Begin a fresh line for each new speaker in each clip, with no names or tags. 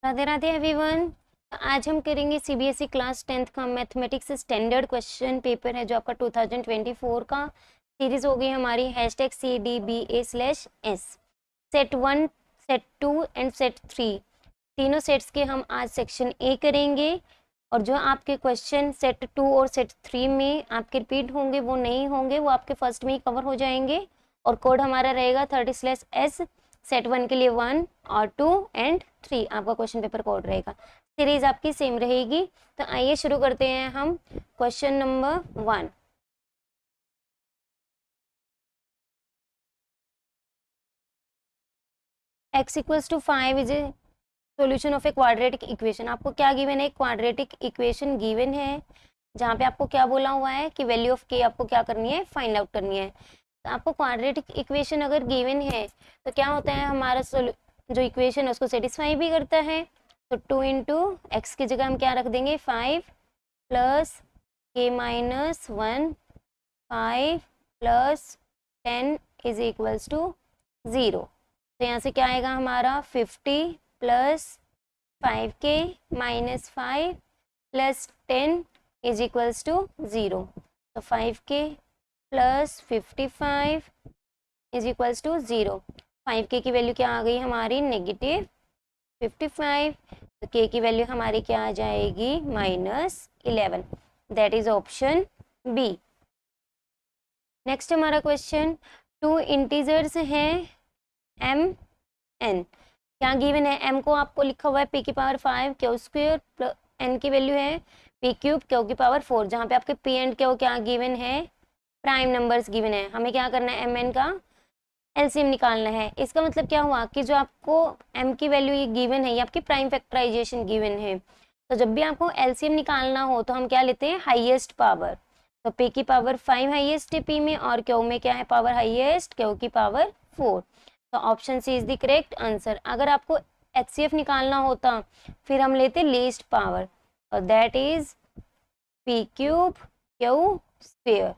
Radhe Radhe everyone. आज हम करेंगे सीबीएसई क्लास 10th का मैथमेटिक्स स्टैंडर्ड क्वेश्चन पेपर है जो आपका 2024 का सीरीज हो गई हमारी #CDBA/S। Set 1, set 2 and set 3 तीनों सेट्स के हम आज सेक्शन ए करेंगे और जो आपके क्वेश्चन सेट 2 और सेट 3 में आपके रिपीट होंगे वो नहीं होंगे, वो आपके फर्स्ट में ही कवर हो जाएंगे। और कोड हमारा रहेगा 30/S। सेट 1 के लिए 1 और 2 एंड 3 आपका क्वेश्चन पेपर कोड रहेगा। सीरीज आपकी सेम रहेगी। तो आइए शुरू करते हैं हम question number 1। x equals to 5 is a solution of a quadratic equation. आपको क्या गिवन है? क्वाड्रेटिक इक्वेशन गिवन है जहाँ पे आपको क्या बोला हुआ है कि वैल्यू ऑफ k आपको क्या करनी है? फाइंड आउट करनी है। तो आपको क्वाड्रेटिक इक्वेशन अगर गिवन है तो क्या होता है, हमारा जो इक्वेशन है उसको सेटिस्फाई भी करता है। तो 2 इंटू एक्स की जगह हम क्या रख देंगे? 5 plus k minus 1, 5 plus 10 is equals to 0। तो यहाँ से क्या आएगा हमारा 50 plus 5k minus 5 plus 10 is equals to 0। तो 5k plus 55 is equals to 0। 5k की वैल्यू क्या आ गई हमारी? नेगेटिव 55। तो k की वैल्यू हमारी क्या आ जाएगी? -11। That is option B. Next हमारा क्वेश्चन, 2 इंटीजर्स हैं m n। क्या गिवन है? m को आपको लिखा हुआ है p की power 5 q square plus n की वैल्यू है p क्यूब क्यू की पावर 4, जहाँ पे आपके p एंड क्यू क्या गिवन है? प्राइम नंबर्स गिवन है। हमें क्या करना है? mn का एलसीएम निकालना है। इसका मतलब क्या हुआ कि जो आपको m की वैल्यू ये गिवन है, ये आपकी प्राइम फैक्टराइजेशन गिवन है। तो जब भी आपको एलसीएम निकालना हो तो हम क्या लेते हैं? Highest power. तो p की पावर 5 हाईएस्ट है p में, और q में क्या है? पावर हाईएस्ट, q की पावर 4। तो option C is the correct answer. अगर आपको एचसीएफ निकालना होता फिर हम लेते लीस्ट पावर, और that is p cube q square.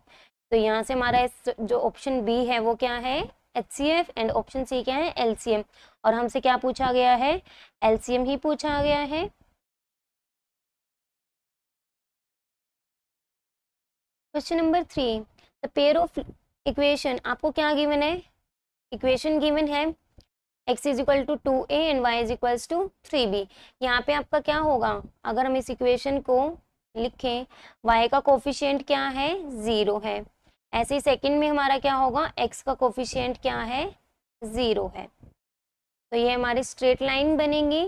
तो यहाँ से हमारा जो ऑप्शन बी है वो क्या है? HCF, एंड ऑप्शन सी क्या है? LCM। और हमसे क्या पूछा गया है? LCM ही पूछा गया है। Question number 3, the pair of equation. आपको क्या गिवन है? इक्वेशन गिवन है x is equal to 2a and y is equal to 3b। यहाँ पे आपका क्या होगा अगर हम इस इक्वेशन को लिखें? y का कोफिशिएंट क्या है? 0 है। ऐसे ही सेकंड में हमारा क्या होगा? x का कोफिशिएंट क्या है? 0 है। तो ये हमारी स्ट्रेट लाइन बनेगी।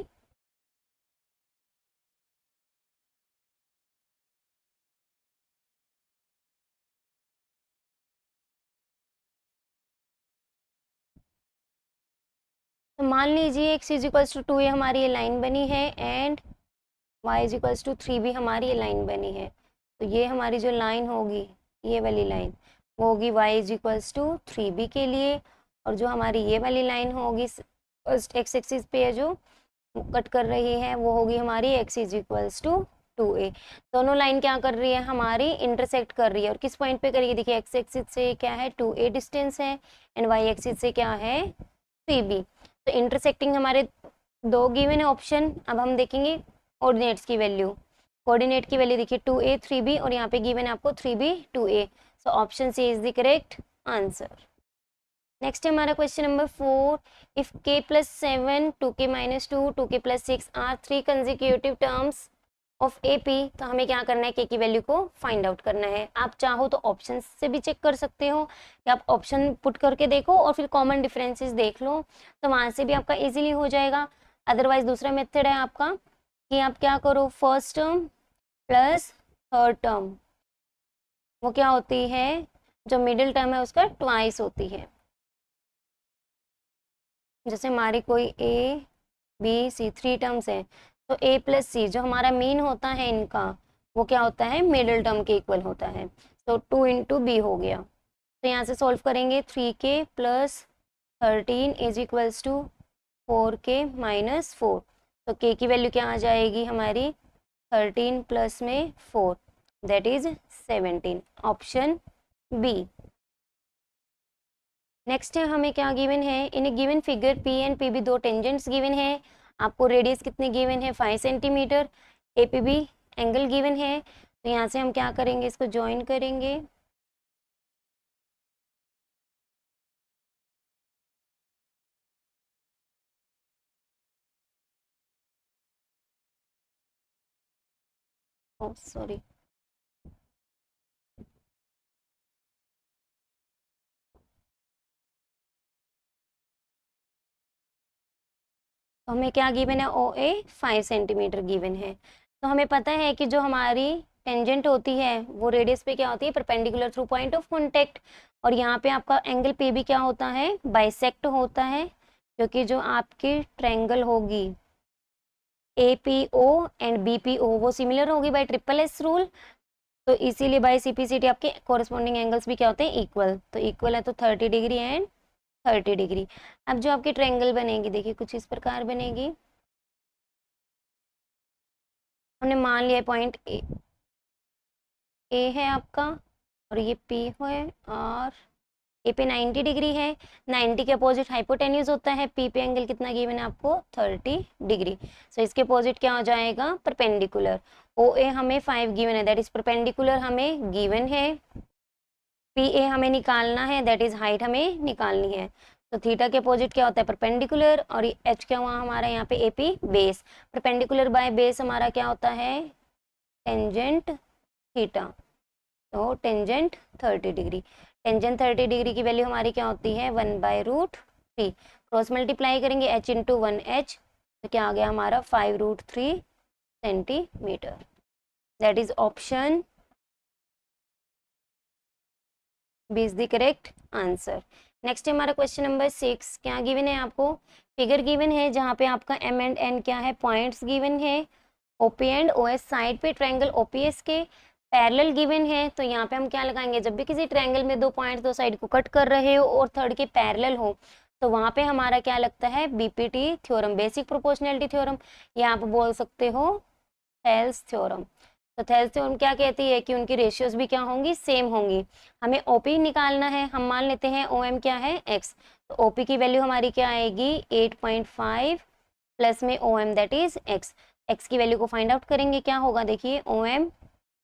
तो मान लीजिए x इज इक्वल्स टू 2 ये हमारी ये लाइन बनी है and y is equals to 3 भी हमारी ये लाइन बनी है। तो ये हमारी जो लाइन होगी, ये वाली लाइन वो होगी y is equals to 3b के लिए, और जो हमारी ये वाली लाइन होगी फर्स्ट x एक्सिस पे जो कट कर रही है वो होगी हमारी x is equals to 2a। दोनों लाइन क्या कर रही है हमारी? इंटरसेक्ट कर रही है। और किस पॉइंट पे करेगी? देखिए x एक्सिस से क्या है? 2a डिस्टेंस है, एंड y एक्सिस से क्या है? 3b। तो इंटरसेक्टिंग हमारे दो गिवन है ऑप्शन। अब हम देखेंगे कोऑर्डिनेट्स की वैल्यू। कोऑर्डिनेट की वैल्यू देखिए 2a 3b, और यहाँ पे गिवन है आपको 3b 2a। So option C is the correct answer. Next है हमारा question number 4, if k plus 7, 2k minus 2, 2k plus 6 are 3 consecutive terms of AP, तो हमें क्या करना है? k की वैल्यू को फाइंड आउट करना है। आप चाहो तो ऑप्शन से भी चेक कर सकते हो, या आप ऑप्शन पुट करके देखो और फिर कॉमन डिफरेंसेस देख लो, तो वहां से भी आपका इजीली हो जाएगा। अदरवाइज दूसरा मेथड है आपका कि आप क्या करो, first term plus third term, वो क्या होती है? जो मिडिल टर्म है उसका ट्वाइस होती है। जैसे हमारी कोई A B C 3 टर्म्स है, तो A प्लस सी जो हमारा मीन होता है इनका, वो क्या होता है? मिडिल टर्म के इक्वल होता है। तो 2 इंटू बी हो गया। तो यहाँ से सॉल्व करेंगे 3k plus 13 is equals to 4k minus 4। तो k की वैल्यू क्या आ जाएगी हमारी? 13 प्लस में 4, that is 17। Option B. Next है हमें क्या गिवन है? In a given figure P and PB दो टेंजेंट्स गिवन है। आपको रेडियस कितने गिवन है 5 सेंटीमीटर, एपीबी एंगल गिवन है। तो यहाँ से हम क्या करेंगे, इसको ज्वाइन करेंगे। ओ सॉरी, तो हमें क्या गिवन है, ओ ए 5 सेंटीमीटर गिवन है। तो हमें पता है कि जो हमारी टेंजेंट होती है वो रेडियस पे क्या होती है, perpendicular through point of contact. और यहाँ पे आपका एंगल पे भी क्या होता है, बाइसेक्ट होता है, क्योंकि जो आपकी ट्रायंगल होगी A P O and B P O वो सिमिलर होगी बाय ट्रिपल एस रूल। तो इसीलिए बाय सीपीसीटी आपके कोरस्पॉन्डिंग एंगल्स भी क्या होते हैं, इक्वल। तो इक्वल है तो 30 डिग्री एंड 30 डिग्री। अब जो आपकी ट्रायंगल बनेगी देखिए कुछ इस प्रकार बनेगी। हमने मान लिया पॉइंट ए है आपका, और ये पी है, और ए पे 90 डिग्री है। 90 के अपोजिट हाइपोटेन्यूज होता है, पी पे एंगल कितना गिवन है आपको 30 डिग्री। सो इसके अपोजिट क्या हो जाएगा, परपेंडिकुलर। ओ ए हमें 5 गिवन है, दैट इज परपेंडिकुलर हमें गिवन है। पी ए हमें निकालना है, दैट इज हाइट हमें निकालनी है। तो थीटा के अपोजिट क्या होता है, परपेंडिकुलर। और एच क्या हुआ हमारा यहाँ पे, AP base. Perpendicular by base हमारा क्या होता है, टेंजेंट थीटा। तो टेंजेंट 30 डिग्री, टेंजेंट 30 डिग्री की वैल्यू हमारी क्या होती है, 1/√3। क्रॉस मल्टीप्लाई करेंगे h इंटू 1h, तो क्या आ गया हमारा 5√3 centimetre. That is option B is the correct answer. Next हमारा क्वेश्चन नंबर 6, क्या गिवन है आपको, फिगर गिवन है जहाँ पे आपका एम एंड एन क्या है, पॉइंट्स गिवन है। ओपी एंड ओएस साइड पे ट्रायंगल ओपीएस के पैरेलल गिवन है। तो यहाँ पे हम क्या लगाएंगे, जब भी किसी ट्रायंगल में दो पॉइंट्स दो साइड को कट कर रहे हो और थर्ड के पैरेलल हो, तो वहां पे हमारा क्या लगता है, BPT theorem, basic proportionality theorem, या आप बोल सकते हो थेल्स थ्योरम। तो थेल्स थ्योरम क्या कहती है कि उनकी रेशियोज भी क्या होंगी, सेम होंगी। हमें ओपी निकालना है, हम मान लेते हैं ओएम क्या है, एक्स। तो ओपी की वैल्यू हमारी क्या आएगी, 8.5 प्लस में OM that is X. X की वैल्यू को फाइंड आउट करेंगे, क्या होगा देखिए, ओएम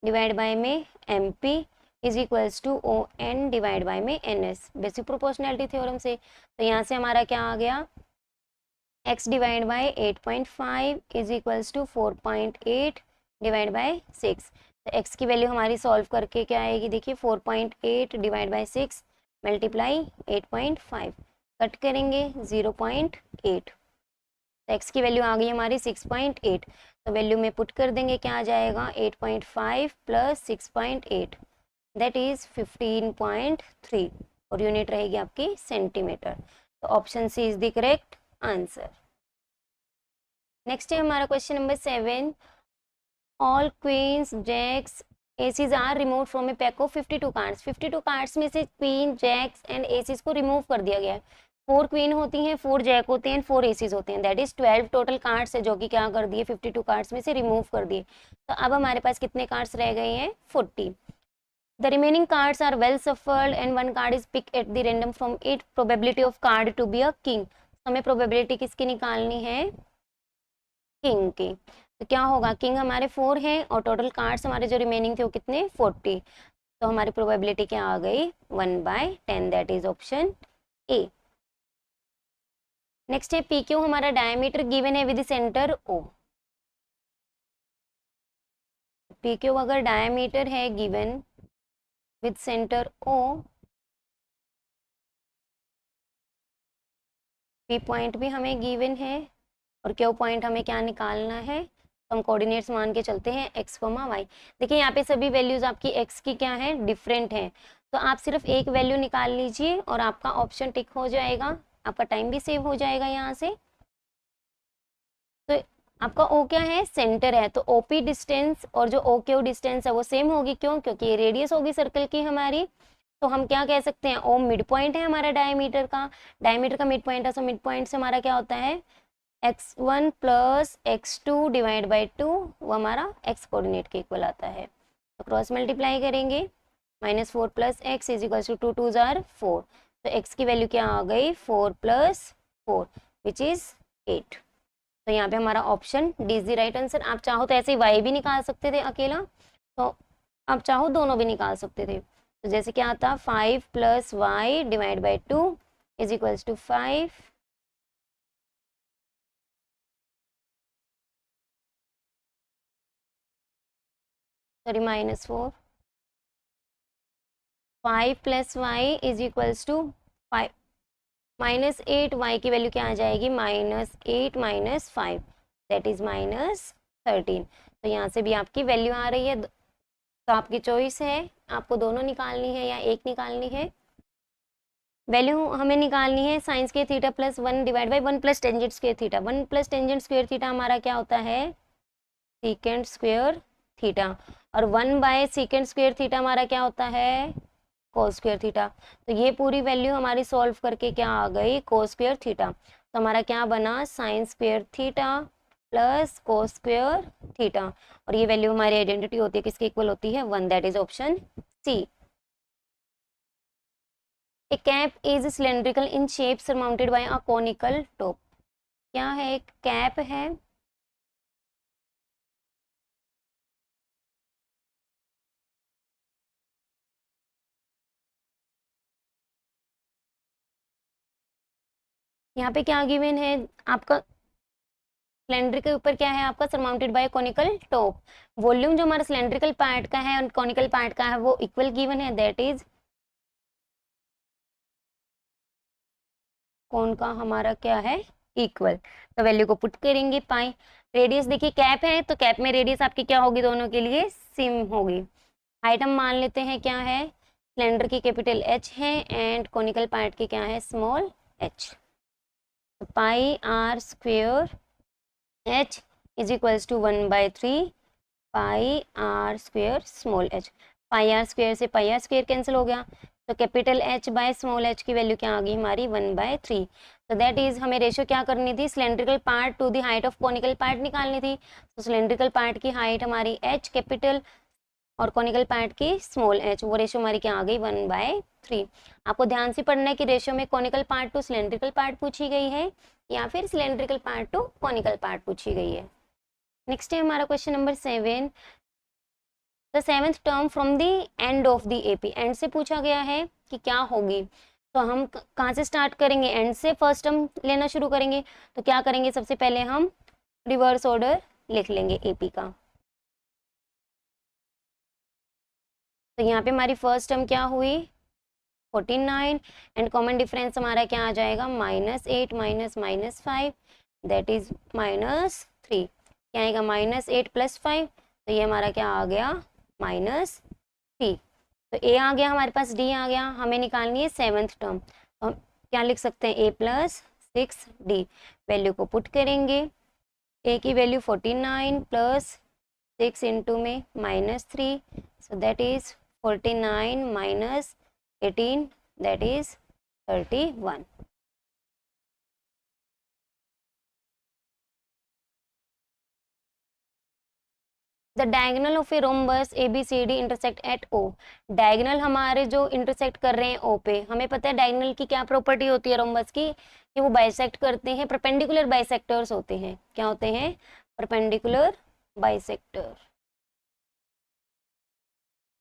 डिवाइड बाय में M P is equals to O N divide by में N S, basic proportionality theorem से। तो यहाँ से हमारा क्या आ गया, x divide by 8.5 is equals to 4.8 divide by 6। तो x की वैल्यू हमारी सॉल्व करके क्या आएगी देखिए, 4.8 डिवाइड बाय 6 मल्टीप्लाई 8.5, कट करेंगे 0.8। तो x की वैल्यू आ गई हमारी 6.8। तो वैल्यू में पुट कर देंगे, क्या आ जाएगा 8.5 प्लस 6.8 दैट इज 15.3, और यूनिट रहेगी आपकी सेंटीमीटर। तो option C is the correct answer. Next है हमारा question number 7, all queens jacks aces are remove from a pack of 52 cards. 52 cards में से क्वीन जैक्स एंड एसीज को रिमूव कर दिया गया है। 4 क्वीन होती हैं, 4 जैक होते हैं, 4 एसीज होते हैं, दैट इज 12 टोटल कार्ड्स है जो कि क्या कर दिए, 52 कार्ड्स में से रिमूव कर दिए। तो अब हमारे पास कितने कार्ड्स रह गए हैं, 40। The remaining cards are well shuffled and one card is picked at the random from it. Probability of card to be a king. हमें probability किसकी निकालनी है, किंग की। तो क्या होगा, किंग हमारे 4 हैं और टोटल कार्ड्स हमारे जो रिमेनिंग थे वो कितने, 40। तो हमारी प्रोबेबिलिटी क्या आ गई, 1/10, that is option A. Next है पी क्यू, हमारा डायमीटर गिवन है with centre O. P Q अगर डायमीटर है given with centre O, P point भी हमें गिवन है, और क्यू पॉइंट हमें क्या निकालना है, तो हम कोऑर्डिनेट्स मान के चलते हैं x, y। देखिए यहाँ पे सभी वैल्यूज आपकी x की क्या है, डिफरेंट है। तो आप सिर्फ एक वैल्यू निकाल लीजिए और आपका ऑप्शन टिक हो जाएगा, आपका टाइम भी सेव हो जाएगा यहाँ से। तो आपका O क्या है, सेंटर है, तो OP डिस्टेंस और जो OQ डिस्टेंस है वो सेम होगी, क्यों, क्योंकि ये रेडियस होगी सर्कल की हमारी। तो हम क्या कह सकते हैं, O मिड पॉइंट है हमारा डायमीटर का, डायमीटर का मिड पॉइंट है, तो मिड पॉइंट से हमारा क्या होता है, x1 plus x2 divide by 2, वो हमारा x कोऑर्डिनेट के इक्वल आता है। तो क्रॉस मल्टीप्लाई करेंगे, -4 plus x is equal to 2 2 जार 4। तो x की वैल्यू क्या आ गई, 4 प्लस 4 विच इज 8। तो यहाँ पे हमारा option D is the right answer. आप चाहो तो ऐसे वाई भी निकाल सकते थे अकेला, तो आप चाहो दोनों भी निकाल सकते थे। तो जैसे क्या आता, 5 + y divide by 2 is equals to 5, sorry -4, 5 + y is equals to 5 -8, y की वैल्यू क्या आ जाएगी, -8 - 5 दैट इज -13। तो यहाँ से भी आपकी वैल्यू आ रही है। तो आपकी चॉइस है, आपको दोनों निकालनी है या एक निकालनी है। वैल्यू हमें निकालनी है sine square theta plus 1 divide by 1 + tangent square theta. 1 + tangent square theta हमारा क्या होता है, सीकेंट स्क्वायर थीटा, और 1/सेकेंट स्क्वायर थीटा हमारा क्या होता है, कोस स्क्वायर थीटा। तो ये पूरी वैल्यू हमारी सॉल्व करके क्या आ गई, कोस स्क्वायर थीटा। तो हमारा क्या बना, sine square theta plus cos square theta, और ये वैल्यू हमारी आइडेंटिटी होती है, किसके इक्वल होती है, 1, that is option C. A cap is cylindrical in shape surmounted by a conical top। क्या है, एक कैप है, यहाँ पे क्या गिवन है आपका, सिलेंडर के ऊपर क्या है आपका, surmounted bye conical top. Volume जो हमारा सिलेंड्रिकल पार्ट का है और कॉनिकल पार्ट का है वो इक्वल गिवन है, दैट इज कौन का हमारा क्या है, इक्वल। तो वैल्यू को पुट करेंगे, पाई रेडियस देखिए कैप है तो कैप में रेडियस आपकी क्या होगी, दोनों के लिए सेम होगी। हाइट हम मान लेते हैं क्या है, सिलेंडर की कैपिटल एच है एंड कॉनिकल पार्ट की क्या है, small h. Pi r square h is equals to 1/3 pi r square small h. Pi r square से पाई आर स्क्वेयर कैंसिल हो गया, तो capital H by small h की वैल्यू क्या आ गई हमारी, 1/3। तो दैट इज हमें रेशियो क्या करनी थी, cylindrical part two the height of conical part निकालनी थी। तो सिलेंड्रिकल पार्ट की हाइट हमारी एच कैपिटल और कॉनिकल पार्ट की स्मॉल एच, वो रेशियो हमारी क्या आ गई, 1/3। आपको ध्यान से पढ़ना है कि रेशियो में conical part two cylindrical part पूछी गई है या फिर cylindrical part two conical part पूछी गई है। नेक्स्ट है हमारा question number 7, the 7th term from the end of the AP. And से पूछा गया है कि क्या होगी, तो हम कहाँ से स्टार्ट करेंगे, एंड से फर्स्ट टर्म लेना शुरू करेंगे। तो क्या करेंगे, सबसे पहले हम रिवर्स ऑर्डर लिख लेंगे एपी का। तो यहाँ पे हमारी फर्स्ट टर्म क्या हुई, 49, एंड कॉमन डिफरेंस हमारा क्या आ जाएगा, -8 -5 दैट इज -3। क्या आएगा, -8 + 5, तो ये हमारा क्या आ गया, -3। तो ए आ गया हमारे पास, डी आ गया, हमें निकालनी है 7th टर्म। तो हम क्या लिख सकते हैं, a + 6d। वैल्यू को पुट करेंगे, ए की वैल्यू 49 + 6 इंटू में -3, so that is 49 - 18 that is 31। The diagonal of a rhombus ABCD intersect at O। Diagonal हमारे जो इंटरसेक्ट कर रहे हैं O पे, हमें पता है डायगोनल की क्या प्रॉपर्टी होती है रोम्बस की, कि वो बाइसेक्ट करते हैं, परपेंडिकुलर बाइसेक्टर्स होते हैं। क्या होते हैं, परपेंडिकुलर बाइसेक्टर।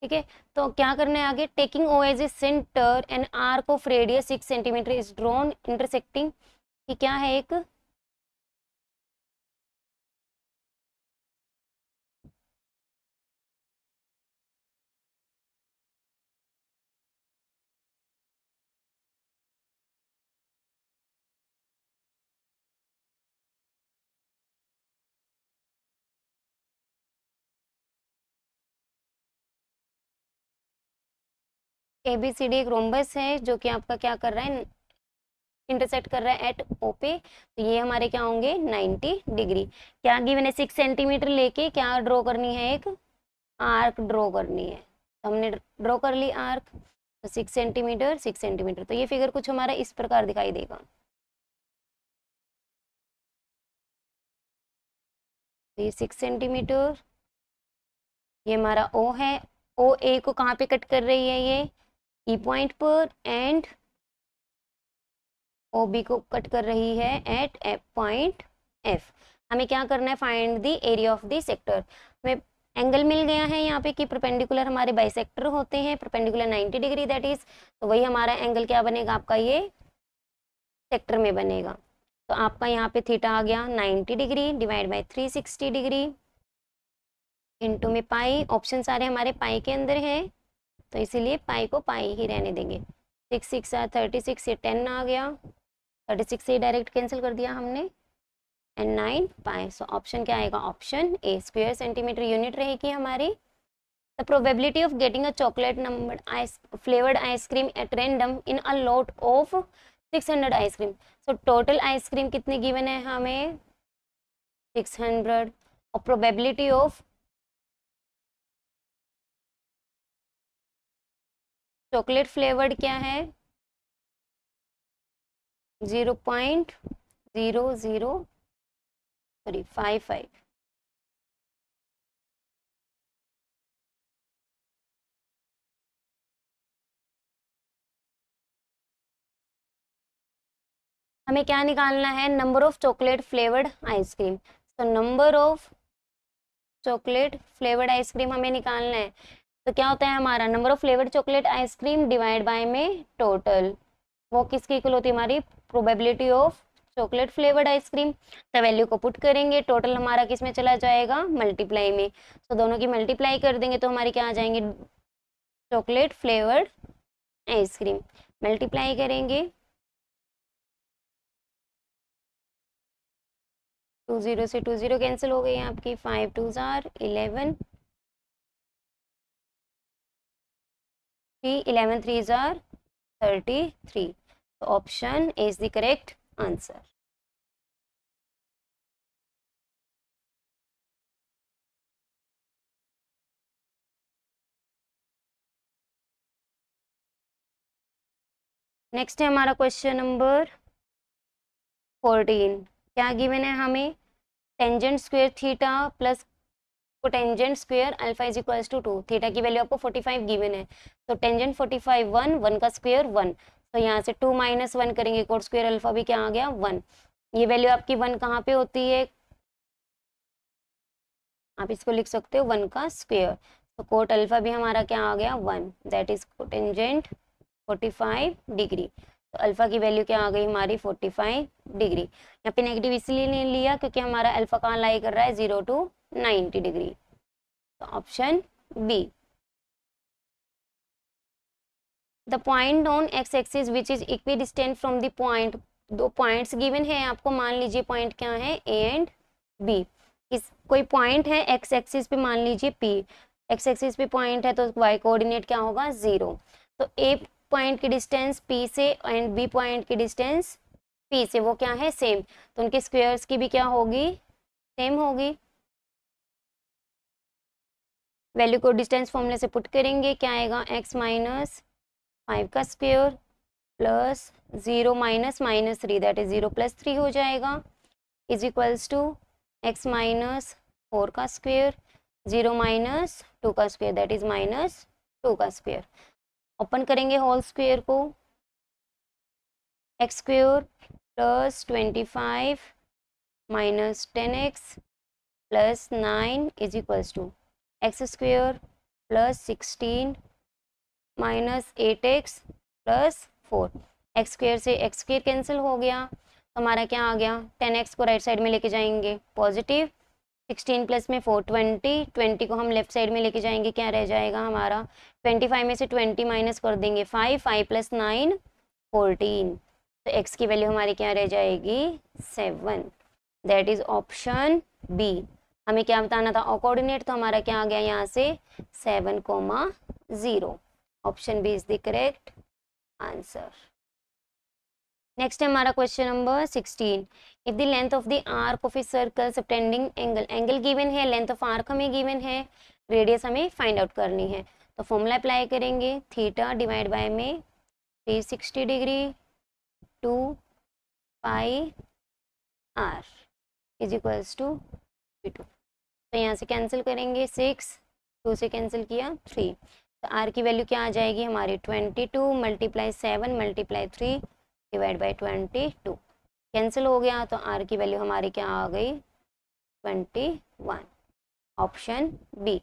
ठीक है, तो क्या करना है आगे, taking O as a centre and arc of radius 6 centimetre is drawn intersecting, कि क्या है एक, ABCD एक रोम्बस है जो कि आपका क्या कर रहा है, इंटरसेक्ट कर रहा है एट ओ पे। तो ये हमारे क्या होंगे, 90 डिग्री। क्या गिवन है, 6 सेंटीमीटर लेके क्या ड्रॉ करनी है, एक आर्क ड्रॉ करनी है। तो हमने ड्रॉ कर ली आर्क, तो 6 सेंटीमीटर 6 सेंटीमीटर, तो ये फिगर कुछ हमारा इस प्रकार दिखाई देगा। तो ये 6 सेंटीमीटर, ये हमारा ओ है, ओ ए को कहाँ पे कट कर रही है, ये ई पॉइंट पर, एंड ओ बी को कट कर रही है एट एफ पॉइंट एफ। हमें क्या करना है, find the area of the sector. हमें एंगल मिल गया है यहाँ पे कि परपेंडिकुलर हमारे बाइसेक्टर होते हैं, परपेंडिकुलर 90 डिग्री दैट इज, तो वही हमारा एंगल क्या बनेगा आपका, ये सेक्टर में बनेगा। तो आपका यहाँ पे थीटा आ गया 90 degree divide by 360 degree into में पाई। ऑप्शन सारे हमारे पाई के अंदर हैं, तो इसीलिए पाई को पाई ही रहने देंगे। 6 6 36, ये 10 आ गया, 36 से डायरेक्ट कैंसिल कर दिया हमने, एंड 9 पाई। सो ऑप्शन क्या आएगा, option A, square centimetre unit रहेगी हमारी। The probability of getting a chocolate number flavoured ice cream at random in a lot of 600 ice cream. So total ice cream कितने गिवन है हमें, 600, और प्रोबेबिलिटी ऑफ चॉकलेट फ्लेवर्ड क्या है, 0.0055। हमें क्या निकालना है, number of chocolate flavoured ice cream. तो number of chocolate flavoured ice cream हमें निकालना है। तो क्या होता है हमारा, number of flavoured chocolate ice cream divide by में टोटल, वो किसकी इक्वल होती है, हमारी probability of chocolate flavoured ice cream. तो वैल्यू को पुट करेंगे, टोटल हमारा किस में चला जाएगा, मल्टीप्लाई में। तो दोनों की मल्टीप्लाई कर देंगे तो हमारी क्या आ जाएंगे, चॉकलेट फ्लेवर्ड आइसक्रीम। मल्टीप्लाई करेंगे, 20 से 20 कैंसिल हो गई आपकी, 5 2 11, 11 3 33। तो option is the correct answer. Next है हमारा क्वेश्चन नंबर 14। क्या गिवन है हमें, tangent square theta plus cotangent square alpha is equals to 2। Theta की वैल्यू आपको 45 गिवन है, तो टेंजेंट 45 1, 1 का स्क्वायर 1, तो यहाँ से 2 - 1 करेंगे, कोट स्क्वायर अल्फा भी क्या आ गया 1। ये वैल्यू आपकी 1 कहाँ पे होती है, आप इसको लिख सकते हो 1 का स्क्वायर। तो कोट अल्फा भी हमारा क्या आ गया 1, दैट इज कोटेंजेंट 45 डिग्री। तो अल्फा की वैल्यू क्या आ गई हमारी 45 डिग्री। यहाँ पे नेगेटिव इसलिए नहीं लिया क्योंकि हमारा अल्फा कहाँ लाई कर रहा है, 0 to 90 डिग्री। तो option B. The point on x axis which is equidistant from the point, दो पॉइंट्स गिवन है आपको, मान लीजिए पॉइंट क्या है, ए एंड बी। इस कोई पॉइंट है एक्स एक्सिस पे, मान लीजिए पी, एक्स एक्सिस पे पॉइंट है तो वाई कोऑर्डिनेट क्या होगा 0। तो ए पॉइंट की डिस्टेंस पी से एंड बी पॉइंट की डिस्टेंस पी से वो क्या है सेम, तो उनके स्क्वायर्स की भी क्या होगी, सेम होगी। वैल्यू को डिस्टेंस फॉर्मूले से पुट करेंगे, क्या आएगा, x - 5 का स्क्वायर प्लस 0 - -3 दैट इज 0 + 3 हो जाएगा, इज इक्वल्स टू x - 4 का स्क्वायर 0 - 2 का स्क्वायर दैट इज -2 का स्क्वायर। ओपन करेंगे होल स्क्वायर को, x square plus 25 - 10x plus 9 is equals to x square plus 16 - 8x plus 4। X square से x square cancel हो गया, तो हमारा क्या आ गया, 10x को राइट साइड में लेके जाएंगे पॉजिटिव, 16 प्लस में 4 20, 20 को हम लेफ्ट साइड में लेके जाएंगे, क्या रह जाएगा हमारा, 25 में से 20 माइनस कर देंगे 5, 5 + 9 14। तो x की वैल्यू हमारी क्या रह जाएगी 7, दैट इज ऑप्शन बी। हमें क्या बताना था, कोऑर्डिनेट, तो हमारा क्या आ गया यहाँ से 7,0। Option B is the correct answer. Next है हमारा question number 16। If the length of the arc of a circle subtending angle, angle given है, लेंथ ऑफ आर्क हमें गिवन है, रेडियस हमें फाइंड आउट करनी है। तो फॉर्मूला अप्लाई करेंगे, थीटा डिवाइड बाय में 360 degree 2 pi R is equals to 2। तो यहाँ से कैंसिल करेंगे 6, 2 से कैंसिल किया 3, तो आर की वैल्यू क्या आ जाएगी हमारी 22 × 7 × 3 डिवाइड बाई 22। कैंसिल हो गया, तो r की वैल्यू हमारी क्या आ गई 21, ऑप्शन बी।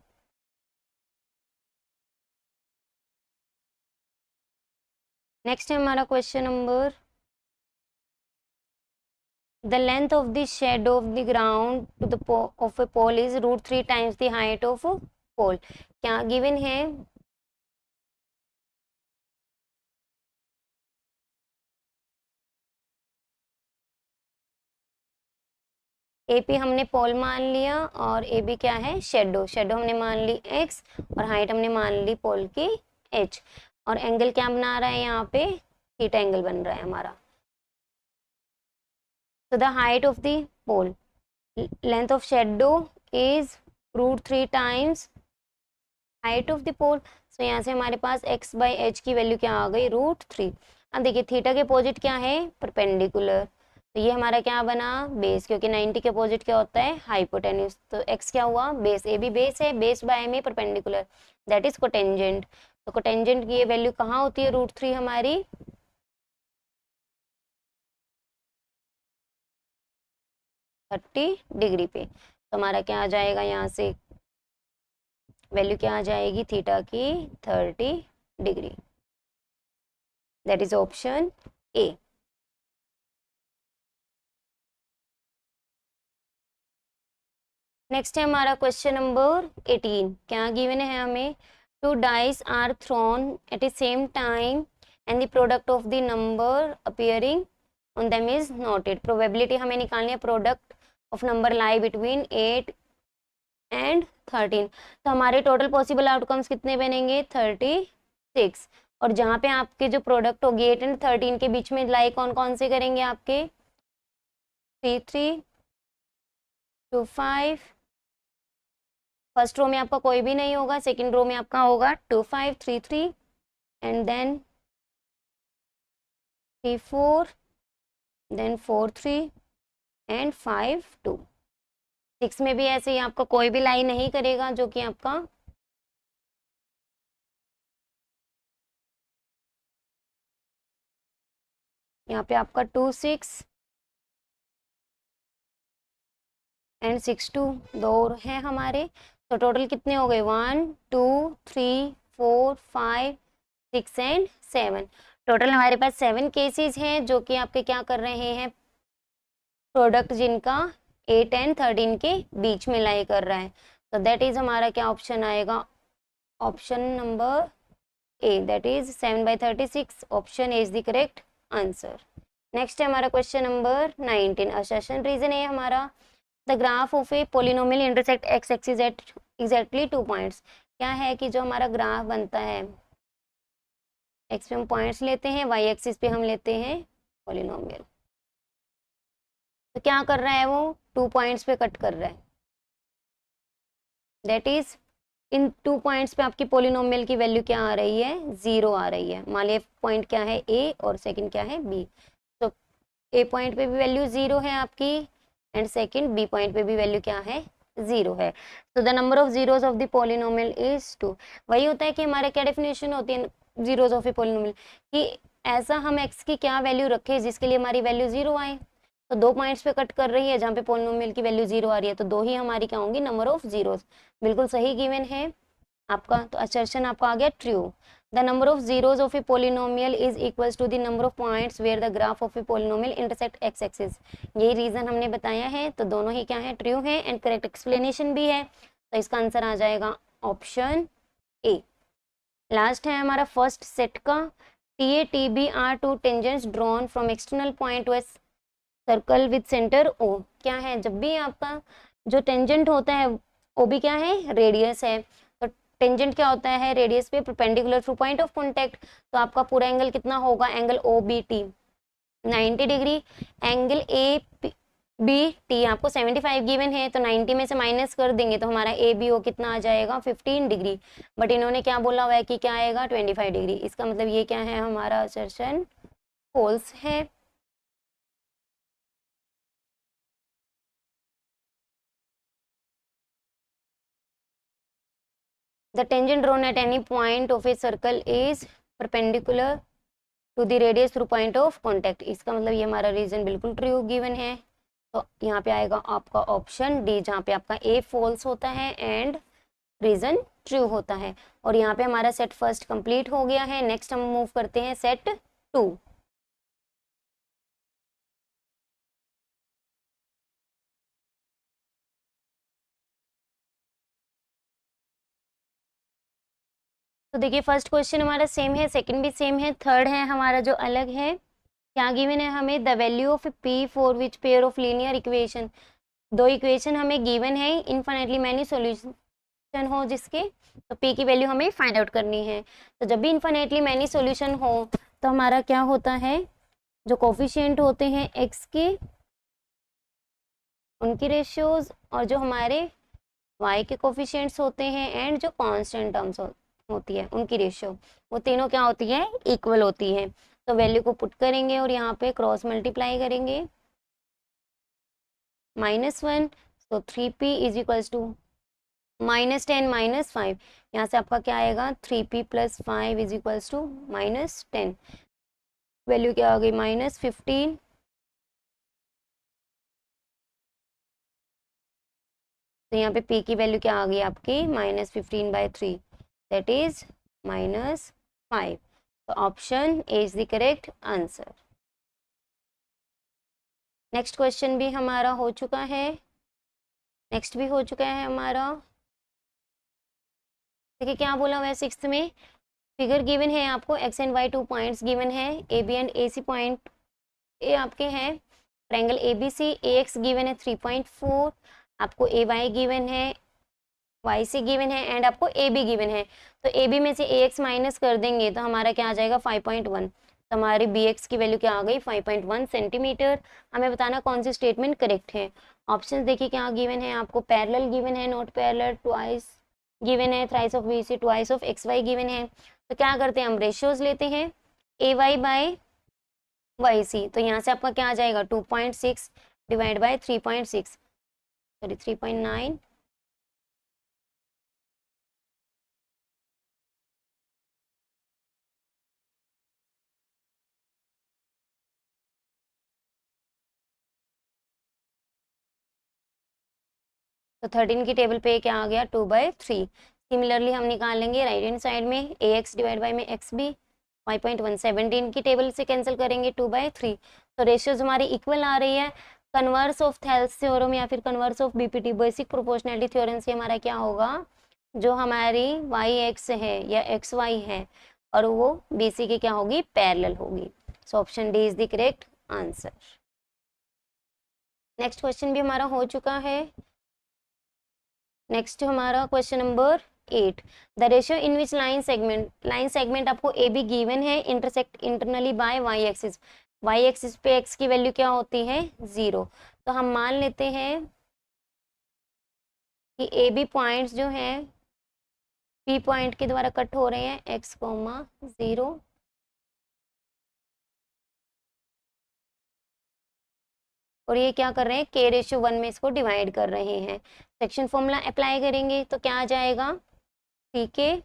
नेक्स्ट है हमारा question number, the length of the shadow of the ground to the of a pole is √3 times the height of a pole। क्या गिवन है, AP हमने पोल मान लिया और AB क्या है शेडो, शेडो हमने मान ली x और हाइट हमने मान ली पोल की h, और एंगल क्या बना रहा है यहाँ पे थीटा एंगल बन रहा है हमारा। तो the height of the pole, length of shadow is √3 times height of the pole. So यहाँ से हमारे पास x बाई एच की वैल्यू क्या आ गई √3। अब देखिए थीटा के अपोजिट क्या है परपेंडिकुलर, तो ये हमारा क्या बना बेस, क्योंकि 90 के अपोजिट क्या होता है हाइपोटेन्यूज। तो x क्या हुआ बेस, ए भी बेस है, बेस बाय में परपेंडिकुलर दैट इज कोटेंजेंट। तो कोटेंजेंट की ये वैल्यू कहाँ होती है √3 हमारी 30 डिग्री पे। तो हमारा क्या आ जाएगा यहाँ से वैल्यू क्या आ जाएगी थीटा की 30 degree, that is option A. Next है हमारा क्वेश्चन नंबर 18। क्या गिवन है हमें, 2 dice are thrown at the same time and the product of the number appearing on them is noted. Probability हमें निकालनी है, product of number lie between 8 and 13। तो हमारे टोटल पॉसिबल आउटकम्स कितने बनेंगे 36, और जहाँ पे आपके जो प्रोडक्ट होगी 8 एंड 13 के बीच में लाई कौन कौन से करेंगे आपके 3 3 2 5, फर्स्ट रो में आपका कोई भी नहीं होगा, सेकंड रो में आपका होगा 2 5 3 3 एंड देन 3 4 देन 4 3 एंड 5 2। 6 में भी ऐसे ही आपका कोई भी लाइन नहीं करेगा, जो कि आपका यहाँ पे आपका 2 6 एंड 6 2 दो है हमारे। तो टोटल कितने हो गए 1 2 3 4 5 6 एंड 7। टोटल हमारे पास 7 केसेस हैं जो कि आपके क्या कर रहे हैं प्रोडक्ट जिनका 8 एंड 13 के बीच में लाई कर रहा है। तो दैट इज हमारा क्या ऑप्शन आएगा option number A, that is 7/36, option A is the correct answer. Next है हमारा क्वेश्चन नंबर 19। असर्शन रीजन है हमारा, the graph of a polynomial intersect X axis at exactly 2 points. क्या है कि जो हमारा ग्राफ बनता है एक्स पे हम पॉइंट्स लेते हैं, वाई एक्सिस पे हम लेते हैं पोलिनोमियल। तो क्या कर रहा है वो 2 पॉइंट्स पे कट कर रहा है, दैट इज इन 2 पॉइंट्स पे आपकी पोलिनोमियल की वैल्यू क्या आ रही है 0 आ रही है। मान लिया पॉइंट क्या है ए और सेकंड क्या है बी, तो ए पॉइंट पे भी वैल्यू 0 है आपकी एंड सेकंड बी पॉइंट पे भी वैल्यू क्या है 0 है। तो the number of zeros of the polynomial is 2। वही होता है कि हमारा क्या डेफिनेशन होती है जीरोस ऑफ ए पोलिनोमियल, कि ऐसा हम एक्स की क्या वैल्यू रखें जिसके लिए हमारी वैल्यू 0 आए। तो 2 पॉइंट्स पे कट कर रही है जहाँ पे पोलिनोमियल की वैल्यू 0 आ रही है, तो 2 ही हमारी क्या होंगी नंबर ऑफ जीरोस। बिल्कुल सही गिवन है आपका, तो असर्शन आपका आ गया true. The number of zeros of a polynomial is equals to the number of points where the graph of a polynomial intersect X axis. यही रीजन हमने बताया है, तो दोनों ही क्या है ट्रू है एंड करेक्ट एक्सप्लेनेशन भी है। तो इसका आंसर आ जाएगा ऑप्शन ए। लास्ट है हमारा फर्स्ट सेट का, T A T B are 2 tangents drawn from external point to a circle with centre O. क्या है जब भी आपका जो टेंजेंट होता है वो भी क्या है रेडियस है, तो टेंजेंट क्या होता है रेडियस पे perpendicular through point of contact. तो आपका पूरा एंगल कितना होगा angle O B T 90 degree, angle A B T आपको 75 गिवन है, तो 90 में से माइनस कर देंगे तो हमारा ए बी ओ कितना आ जाएगा 15 डिग्री। बट इन्होंने क्या बोला हुआ है कि क्या आएगा 25 डिग्री, इसका मतलब ये क्या है हमारा असर्शन फॉल्स है। The tangent drawn at any point of a circle is perpendicular to the radius through point of contact. इसका मतलब ये हमारा रीजन बिल्कुल ट्रू गिवन है, तो यहाँ पे आएगा आपका ऑप्शन डी, जहाँ पे आपका ए फॉल्स होता है एंड रीजन ट्रू होता है। और यहाँ पे हमारा सेट फर्स्ट कंप्लीट हो गया है। नेक्स्ट हम मूव करते हैं सेट 2। तो देखिए फर्स्ट क्वेश्चन हमारा सेम है, सेकंड भी सेम है, थर्ड है हमारा जो अलग है। क्या गिवन है हमें, the value of P for which pair of linear equation. दो इक्वेशन हमें गिवन है, इनफाइनाइटली मैनी सॉल्यूशन हो जिसके, तो पी की वैल्यू हमें फाइंड आउट करनी है। तो जब भी इनफाइनाइटली मैनी सॉल्यूशन हो तो हमारा क्या होता है, जो कोफिशिएंट होते हैं एक्स के उनकी रेशियोज, और जो हमारे वाई के कोफिशिएंट्स होते हैं एंड जो कांस्टेंट टर्म्स होती है उनकी रेशियो, वो तीनों क्या होती है, इक्वल होती है। तो वैल्यू को पुट करेंगे और यहाँ पे क्रॉस मल्टीप्लाई करेंगे, -1, तो 3p इज इक्वल्स टू -10 -5। यहाँ से आपका क्या आएगा, 3p + 5 is equals to -10। Value क्या आ गई, -15। तो यहाँ पे p की वैल्यू क्या आ गई आपकी, -15/3, दैट इज -5। तो option A is the correct answer. Next question भी हमारा हो चुका है, नेक्स्ट भी हो चुका है हमारा। देखिए क्या बोला हुआ है सिक्स्थ में, फिगर गिवन है आपको, X and Y 2 points given है, A B and A C point A आपके हैं, triangle A B C, A X given है 3.4, आपको ए वाई गिवन है, वाई सी गिवन है एंड आपको ए बी गिवन है। तो ए बी में से ए एक्स माइनस कर देंगे तो हमारा क्या आ जाएगा, 5.1। तो हमारी बी एक्स की वैल्यू क्या आ गई, 5.1 सेंटीमीटर। हमें बताना कौन सी स्टेटमेंट करेक्ट है। ऑप्शन देखिए क्या गिवन है आपको, पैरेलल गिवन है, नॉट पैरेलल, ट्वाइस गिवन है, thrice of B C, twice of X Y given है। तो क्या करते हैं हम, रेशियोज लेते हैं, A Y by Y C. तो यहाँ से आपका क्या आ जाएगा, 2.6 डिवाइड बाय 3.6, सॉरी 3.9, तो 13 की टेबल पे क्या आ गया, 2/3। सिमिलरली हम निकालेंगे राइट हैंड साइड में, ए एक्स डिवाइड बाई में एक्स बी, 5.1 17 की टेबल से कैंसिल करेंगे 2/3। तो रेशियोज हमारी इक्वल आ रही है। कन्वर्स ऑफ थेल्स थ्योरम या फिर converse of BPT, basic proportionality theorem से हमारा क्या होगा, जो हमारी वाई एक्स है या एक्स वाई है और वो बी सी की क्या होगी, पैरेलल होगी। So option D is the correct answer. Next question भी हमारा हो चुका है। नेक्स्ट हमारा question number 8, the ratio in which line segment आपको ए बी गिवन है, intersect internally by Y axis. Y axis पे एक्स की वैल्यू क्या होती है, 0। तो हम मान लेते हैं कि ए बी पॉइंट्स जो हैं पी पॉइंट के द्वारा कट हो रहे हैं, x, 0। और ये क्या कर रहे हैं, k/1 में इसको डिवाइड कर रहे हैं। सेक्शन फॉर्मूला अप्लाई करेंगे तो क्या आ जाएगा, ठीक है,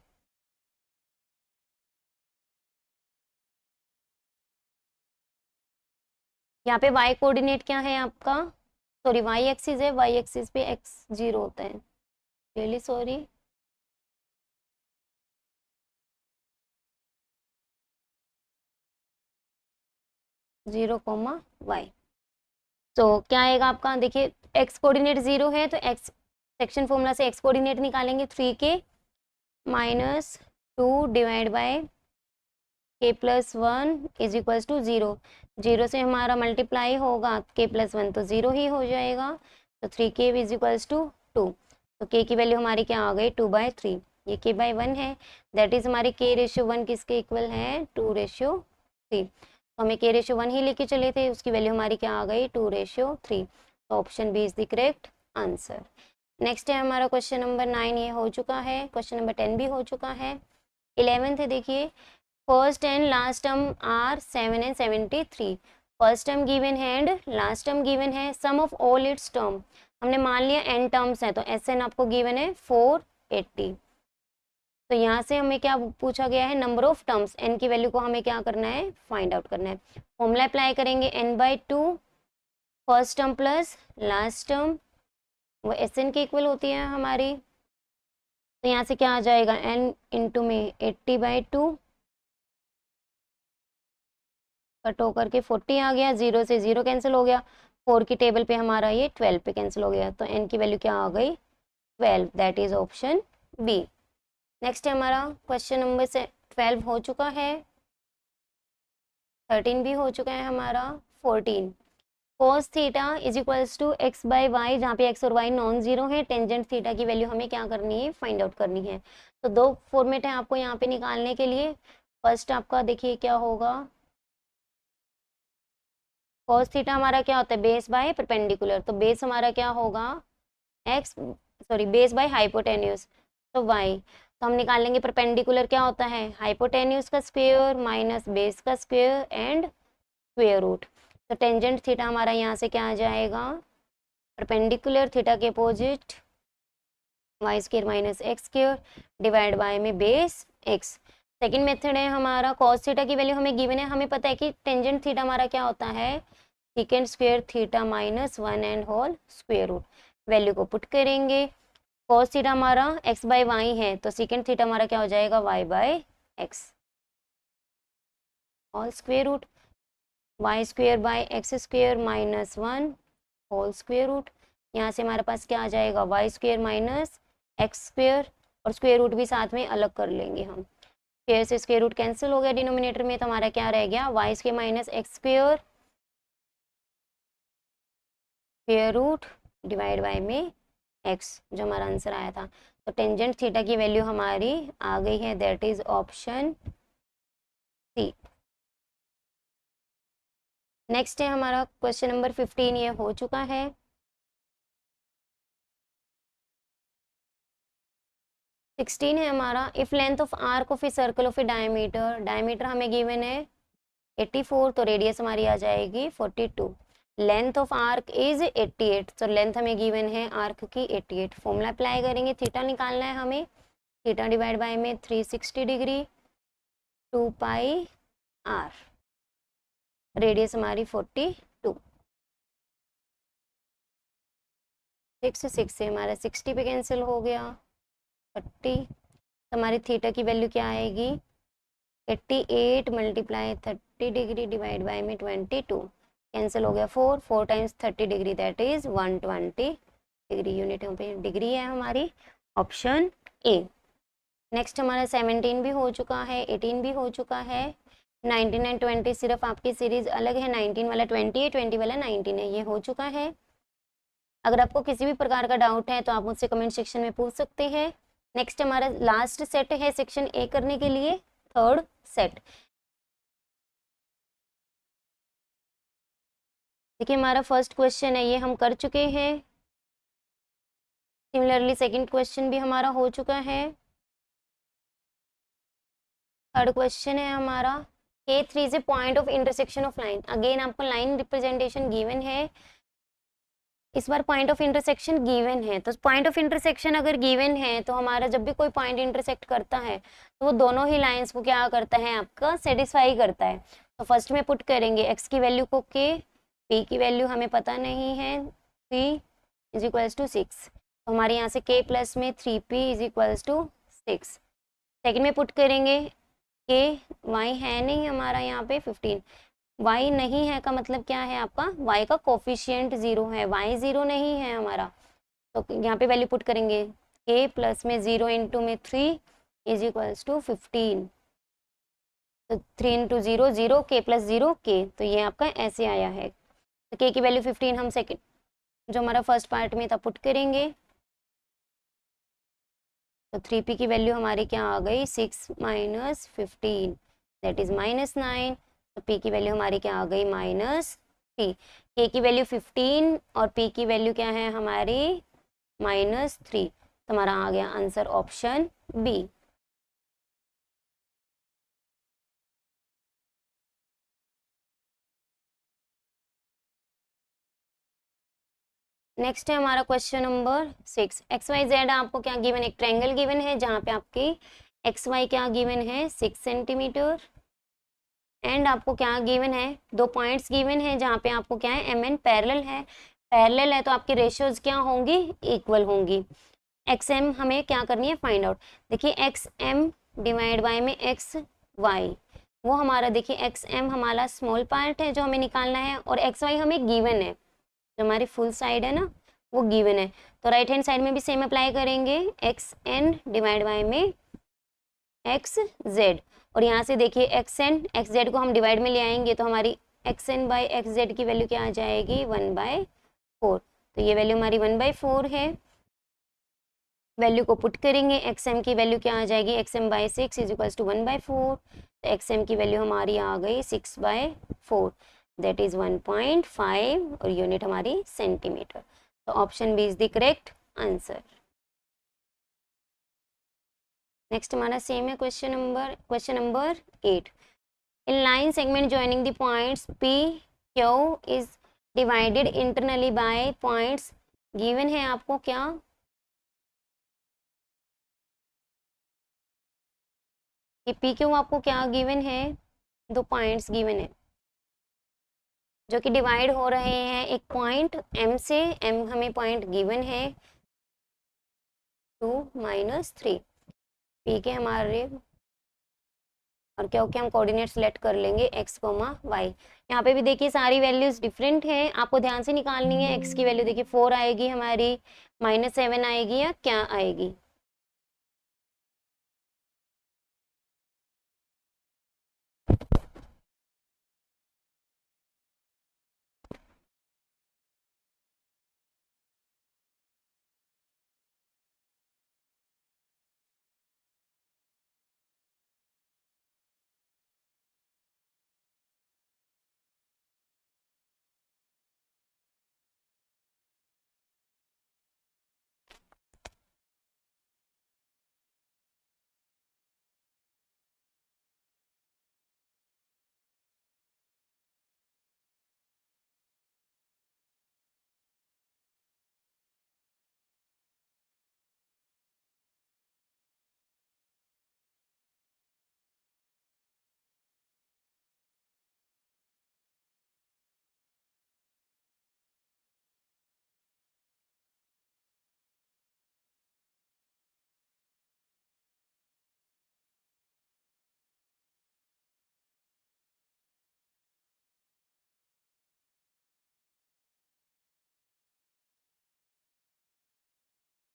यहाँ पे y कोऑर्डिनेट क्या है आपका, सॉरी y एक्सिस है, y एक्सिस पे x 0 होता है, really sorry, zero comma Y. तो क्या आएगा आपका, देखिए x कोऑर्डिनेट 0 है तो x सेक्शन फॉर्मूला से x कोऑर्डिनेट निकालेंगे, 3k -2 divide by k+1 is equals to 0। 0 से हमारा मल्टीप्लाई होगा k+1 तो 0 ही हो जाएगा, तो 3k इज इक्वल्स टू 2। तो k की वैल्यू हमारी क्या आ गई, 2/3। ये k/1 है, दैट इज हमारी k/1 किसके इक्वल है, 2/3। तो हमें k/1 ही लेके चले थे, उसकी वैल्यू हमारी क्या आ गई, 2/3। तो option B is the correct answer. Next है हमारा क्वेश्चन नंबर 9, ये हो चुका है। क्वेश्चन नंबर 10 भी हो चुका है। 11th है, देखिए, first and last term are 7 and 73। First term given है एंड लास्ट टर्म गिवन है, sum of all its term हमने मान लिया n टर्म्स है, तो SN आपको गिवन है 480। तो यहाँ से हमें क्या पूछा गया है, नंबर ऑफ टर्म्स, n की वैल्यू को हमें क्या करना है, फाइंड आउट करना है। फॉर्मूला अप्लाई करेंगे, n/2 first term plus last term, वो Sn के इक्वल होती है हमारी। तो यहाँ से क्या आ जाएगा, n इंटू में 80/2 कट होकर के 40 आ गया, 0 से 0 कैंसिल हो गया, 4 की टेबल पे हमारा ये 12 पे कैंसिल हो गया, तो n की वैल्यू क्या आ गई, 12, that is option B. Next है हमारा क्वेश्चन नंबर से 12 हो चुका है, 13 भी हो चुका है हमारा, 14 cos theta is equals to x/y, जहाँ पे x और y नॉन जीरो है, टेंजेंट थीटा की वैल्यू हमें क्या करनी है, फाइंड आउट करनी है। तो दो फॉर्मेट है आपको यहाँ पे निकालने के लिए। फर्स्ट आपका देखिए क्या होगा, cos थीटा हमारा क्या होता है, बेस बाय परपेंडिकुलर, तो बेस हमारा क्या होगा बेस बाय हाइपोटेन्यूज, तो y, तो हम निकालेंगे परपेंडिकुलर क्या होता है, हाइपोटेन्यूज का स्क्वायर माइनस बेस का स्क्वायर एंड स्क्वायर रूट। तो टेंजेंट थीटा हमारा यहाँ से क्या आ जाएगा, परपेंडिकुलर थीटा के opposite Y square minus X square divide by में बेस एक्स। सेकंड मेथड है हमारा, कॉस थीटा की वैल्यू हमें गिवन है, हमें पता है कि टेंजेंट थीटा हमारा क्या होता है, second square theta minus 1 and whole square root. Value को पुट करेंगे, कॉस थीटा हमारा x/y है, तो सेकेंड थीटा हमारा क्या हो जाएगा, y/x whole square root, Y square by X square minus 1 whole square root. यहाँ से हमारे पास क्या आ जाएगा, Y square minus X square, और स्क्वायर रूट भी साथ में अलग कर लेंगे हम, स्क्वायर से स्क्वायर रूट कैंसिल हो गया डिनोमिनेटर में, तो हमारा क्या रह गया, Y square minus X square square root divide by में एक्स, जो हमारा आंसर आया था। तो टेंजेंट थीटा की वैल्यू हमारी आ गई है, that is option C. Next है हमारा क्वेश्चन नंबर 15, ये हो चुका है। 16 है हमारा, if length of arc of a circle of A diameter, diameter हमें गिवन है 84, तो रेडियस हमारी आ जाएगी 42, लेंथ ऑफ आर्क इज 88, तो लेंथ हमें गिवन है आर्क की 88। फॉर्मूला अप्लाई करेंगे, थीटा निकालना है हमें, थीटा डिवाइड बाय में 360 डिग्री 2 पाई आर, रेडियस हमारी 42, 6 से हमारा 60 पे कैंसिल हो गया, 30, तो हमारी थीटा की वैल्यू क्या आएगी, 88 मल्टीप्लाई 30 डिग्री डिवाइड बाय में 22, कैंसिल हो गया 4 times 30 degree, that is 120 degree, unit पे डिग्री है हमारी, ऑप्शन ए। नेक्स्ट हमारा 17 भी हो चुका है, 18 भी हो चुका है, 19 एंड 20 सिर्फ आपकी सीरीज अलग है, 19 वाला 20 है, 20 वाला 19 है, ये हो चुका है। अगर आपको किसी भी प्रकार का डाउट है तो आप मुझसे कमेंट सेक्शन में पूछ सकते हैं। नेक्स्ट हमारा लास्ट सेट है सेक्शन ए करने के लिए, थर्ड सेट। देखिए हमारा फर्स्ट क्वेश्चन है, ये हम कर चुके हैं। सिमिलरली सेकंड क्वेश्चन भी हमारा हो चुका है। थर्ड क्वेश्चन है हमारा, K3 is a point of intersection of line, again आपको लाइन रिप्रेजेंटेशन गिवन है, इस बार पॉइंट ऑफ इंटरसेक्शन गिवन है। तो पॉइंट ऑफ इंटरसेक्शन अगर गिवन है तो हमारा जब भी कोई पॉइंट इंटरसेक्ट करता है तो वो दोनों ही लाइंस को क्या करता है, आपका सेटिस्फाई करता है। तो फर्स्ट में पुट करेंगे x की वैल्यू को k, p की वैल्यू हमें पता नहीं है, 3 इज इक्वल्स टू 6, तो हमारे यहाँ से k प्लस में 3p is equals to 6। Second में पुट करेंगे k, y है नहीं हमारा यहाँ पे 15, y नहीं है का मतलब क्या है आपका, y का कोफिशियंट 0 है, y 0 नहीं है हमारा, तो यहाँ पे वैल्यू पुट करेंगे k प्लस में 0 इंटू में 3 इज इक्वल्स टू 15, तो 3 इंटू 0 0, k प्लस 0 k, तो ये आपका ऐसे आया है। तो k की वैल्यू 15 हम सेकेंड जो हमारा फर्स्ट पार्ट में था पुट करेंगे, तो 3p की वैल्यू हमारी क्या आ गई, 6 माइनस 15 दैट इज -9, तो p की वैल्यू हमारी क्या आ गई, -3, k की वैल्यू 15 और p की वैल्यू क्या है हमारी -3, तो हमारा आ गया आंसर ऑप्शन बी। नेक्स्ट है हमारा क्वेश्चन नंबर 6, XYZ आपको क्या गिवन, एक ट्रायंगल गिवन है जहाँ पे आपकी एक्स वाई क्या गिवन है 6 सेंटीमीटर, एंड आपको क्या गिवन है, 2 पॉइंट्स गिवन है जहाँ पे आपको क्या है एम एन पैरेलल है तो आपकी रेशियोज क्या होंगी, इक्वल होंगी। एक्स एम हमें क्या करनी है, फाइंड आउट। देखिए एक्स एम डिवाइड बाय में एक्स वाई, वो हमारा देखिए एक्स एम हमारा स्मॉल पार्ट है जो हमें निकालना है, और एक्स वाई हमें गिवन है, जो हमारी फुल साइड है ना वो गिवन है। तो राइट हैंड साइड में भी सेम अप्लाई करेंगे, एक्स एन डिवाइड बाय में एक्स जेड, और यहाँ से देखिए एक्स एन एक्स जेड को हम डिवाइड में ले आएंगे तो हमारी X N by X Z की वैल्यू क्या आ जाएगी, 1/4। तो ये वैल्यू हमारी 1/4 है। वैल्यू को पुट करेंगे, एक्स एम की वैल्यू क्या आ जाएगी, X M by 6 is equals to 1/4। तो एक्स एम की वैल्यू हमारी आ गई 6/4, दैट इज 1.5, और यूनिट हमारी सेंटीमीटर। तो option B is the correct answer. Next हमारा सेम है question number 8। In line segment joining the points P Q is divided internally by points given है आपको क्या, ये पी क्यू आपको क्या गिवन है, 2 पॉइंट्स गिवन है जो कि डिवाइड हो रहे हैं एक पॉइंट एम से, एम हमें पॉइंट गिवन है 2-3, पी के हमारे, और क्या हम कोऑर्डिनेट सेलेक्ट कर लेंगे x, y। यहाँ पे भी देखिए सारी वैल्यूज डिफरेंट हैं, आपको ध्यान से निकालनी है। x की वैल्यू देखिए 4 आएगी हमारी, -7 आएगी या क्या आएगी।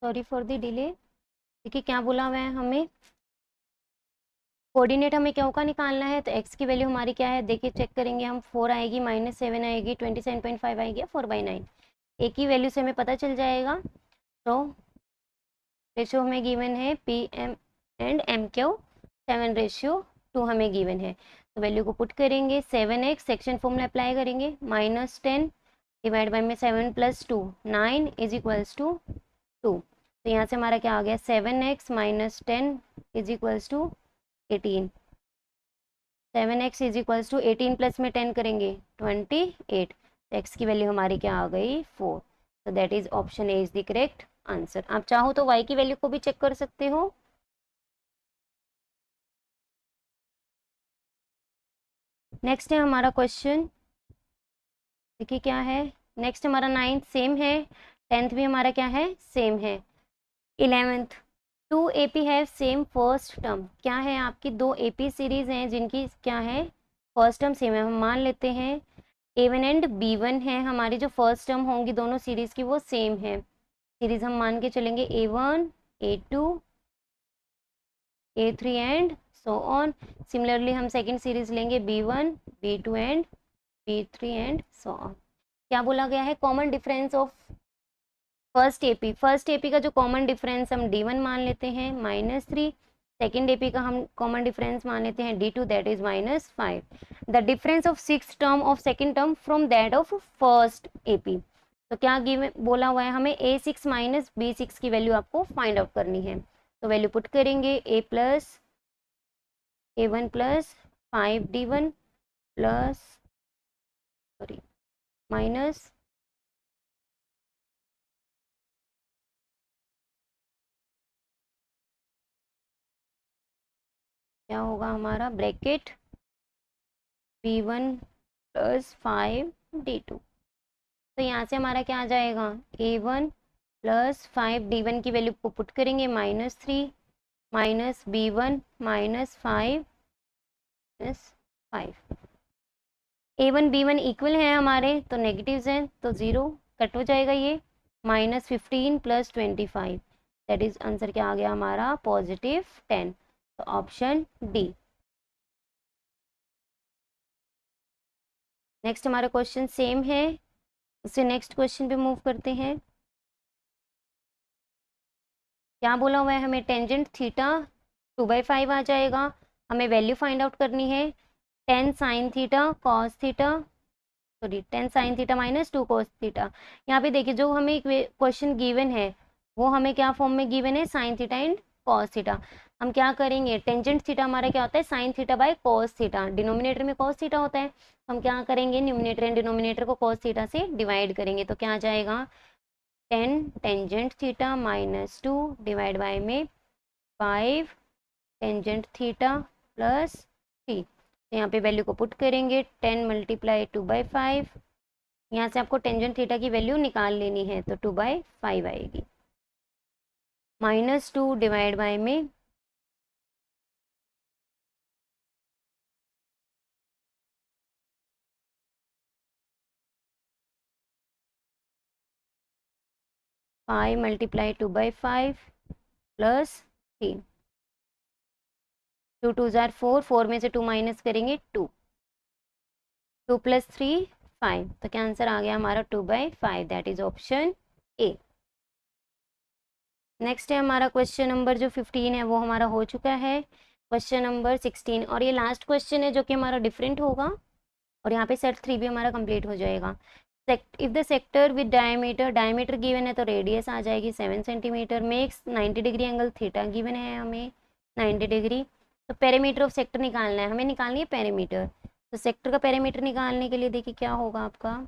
Sorry for the delay. देखिए क्या बोला हुआ है हमें, कोऑर्डिनेट हमें क्या का निकालना है, तो x की वैल्यू हमारी क्या है, देखिए चेक करेंगे हम, 4 आएगी, -7 आएगी, 27.5 आएगी, 4/9, एक ही वैल्यू से हमें पता चल जाएगा। तो रेशियो हमें गिवन है P M and M Q, 7:2 हमें गिवन है। तो वैल्यू को पुट करेंगे, 7x सेक्शन फॉर्मूला अप्लाई करेंगे, -10 डिवाइड बाय में 7 + 2 9 इज इक्वल्स टू 2। तो यहाँ से हमारा क्या आ गया, 7x - 10 is equals to 18। 7x is equals to 18 plus में 10 करेंगे 28। तो x की वैल्यू हमारी क्या आ गई, 4। तो that is option A is the correct answer. आप चाहो तो y की वैल्यू को भी चेक कर सकते हो। नेक्स्ट है हमारा क्वेश्चन, देखिए क्या है, नेक्स्ट हमारा 9th सेम है, 10th भी हमारा क्या है, सेम है। 11th 2 AP है सेम फर्स्ट टर्म, क्या है आपकी 2 AP सीरीज हैं जिनकी क्या है फर्स्ट टर्म सेम है। हम मान लेते हैं A1 एंड B1 है हमारी, जो फर्स्ट टर्म होंगी दोनों सीरीज की वो सेम है। सीरीज हम मान के चलेंगे A1 A2 A3 and so on. Similarly हम सेकंड सीरीज लेंगे B1 B2 and B3 and so on. क्या बोला गया है, common difference of first AP का जो कॉमन डिफरेंस हम D1 मान लेते हैं -3, सेकेंड एपी का हम कॉमन डिफरेंस मान लेते हैं D2, that is -5। The difference of six term of second term from that of first AP. तो क्या गिवन बोला हुआ है हमें, A6 - B6 की वैल्यू आपको फाइंड आउट करनी है। तो वैल्यू पुट करेंगे, A1 + 5D1 plus sorry minus क्या होगा हमारा ब्रैकेट B1 प्लस 5D2। तो यहाँ से हमारा क्या आ जाएगा A1 प्लस 5D1 की वैल्यू को पुट करेंगे -3 minus B1 -5 -5। A1 B1 equal है हमारे, तो नेगेटिव्स हैं तो 0 कट हो जाएगा ये। -15 प्लस 25 दैट इज आंसर क्या आ गया हमारा +10। तो ऑप्शन डी। नेक्स्ट हमारा क्वेश्चन सेम है, उससे नेक्स्ट क्वेश्चन पे मूव करते हैं। क्या बोला हुआ है हमें टेंजेंट थीटा 2/5 आ जाएगा। हमें वैल्यू फाइंड आउट करनी है 10 sin theta cos theta, sorry 10 sin theta -2 cos theta. यहाँ पे देखिए जो हमें क्वेश्चन गिवन है वो हमें क्या फॉर्म में गिवन है sin theta and cos theta. हम क्या करेंगे टेंजेंट थीटा हमारा क्या होता है sin theta by cos theta, denominator में cos थीटा होता है। हम क्या करेंगे न्यूमिनेटर एंड डिनोमिनेटर को cos थीटा से डिवाइड करेंगे, तो क्या आ जाएगा 10 टेंजेंट थीटा -2 डिवाइड बाय में 5 टेंजेंट थीटा प्लस 3। तो यहाँ पे वैल्यू को पुट करेंगे 10 मल्टीप्लाई 2/5। यहाँ से आपको टेंजेंट थीटा की वैल्यू निकाल लेनी है, तो 2/5 आएगी। -2 डिवाइड बाय में 5 मल्टीप्लाई 2/5 प्लस 3। 2 2 जार 4, 4 में से 2 माइनस करेंगे 2, 2 प्लस 3 5। तो क्या आंसर आ गया हमारा 2/5, that is option A. Next है हमारा क्वेश्चन नंबर जो 15 है वो हमारा हो चुका है। क्वेश्चन नंबर 16 और ये लास्ट क्वेश्चन है जो कि हमारा डिफरेंट होगा, और यहाँ पे सेट 3 भी हमारा कंप्लीट हो जाएगा। If the sector with diameter given है तो रेडियस आ जाएगी 7 centimetre, makes 90 degree angle theta given है हमें 90 डिग्री। तो पेरीमीटर ऑफ सेक्टर निकालना है, हमें निकालनी है पेरीमीटर। तो सेक्टर का पेरीमीटर निकालने के लिए देखिए क्या होगा आपका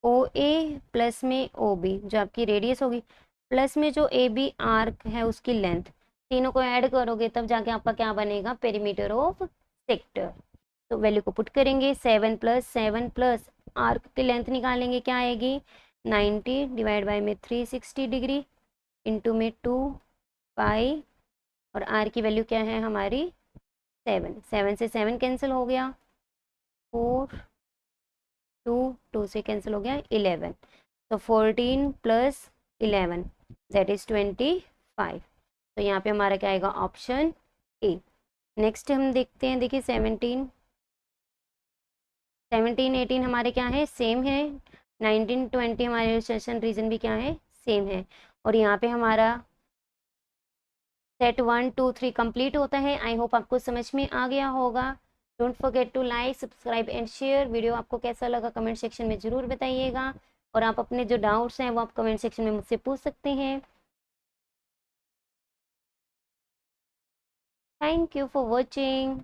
ओ ए प्लस में ओ बी जो आपकी रेडियस होगी, प्लस में जो ए बी आर्क है उसकी लेंथ, तीनों को ऐड करोगे तब जाके आपका क्या बनेगा पेरीमीटर ऑफ सेक्टर। तो वैल्यू को पुट करेंगे 7 + 7 प्लस आर्क की लेंथ निकालेंगे क्या आएगी 90 डिवाइड बाय में 360 डिग्री इंटू में 2 पाई, और आर की वैल्यू क्या है हमारी 7। 7 से 7 कैंसिल हो गया, 4 2 2 से कैंसिल हो गया 11। तो 14 + 11 दैट इज 25। तो यहाँ पे हमारा क्या आएगा ऑप्शन ए। नेक्स्ट हम देखते हैं, देखिए 17 18 हमारे क्या है सेम है, 19 20 हमारे सेशन रीजन भी क्या है सेम है, और यहाँ पे हमारा सेट 1 2 3 कंप्लीट होता है। आई होप आपको समझ में आ गया होगा। Don't forget to like subscribe and share. Video आपको कैसा लगा कमेंट सेक्शन में ज़रूर बताइएगा, और आप अपने जो डाउट्स हैं वो आप कमेंट सेक्शन में मुझसे पूछ सकते हैं। Thank you for watching.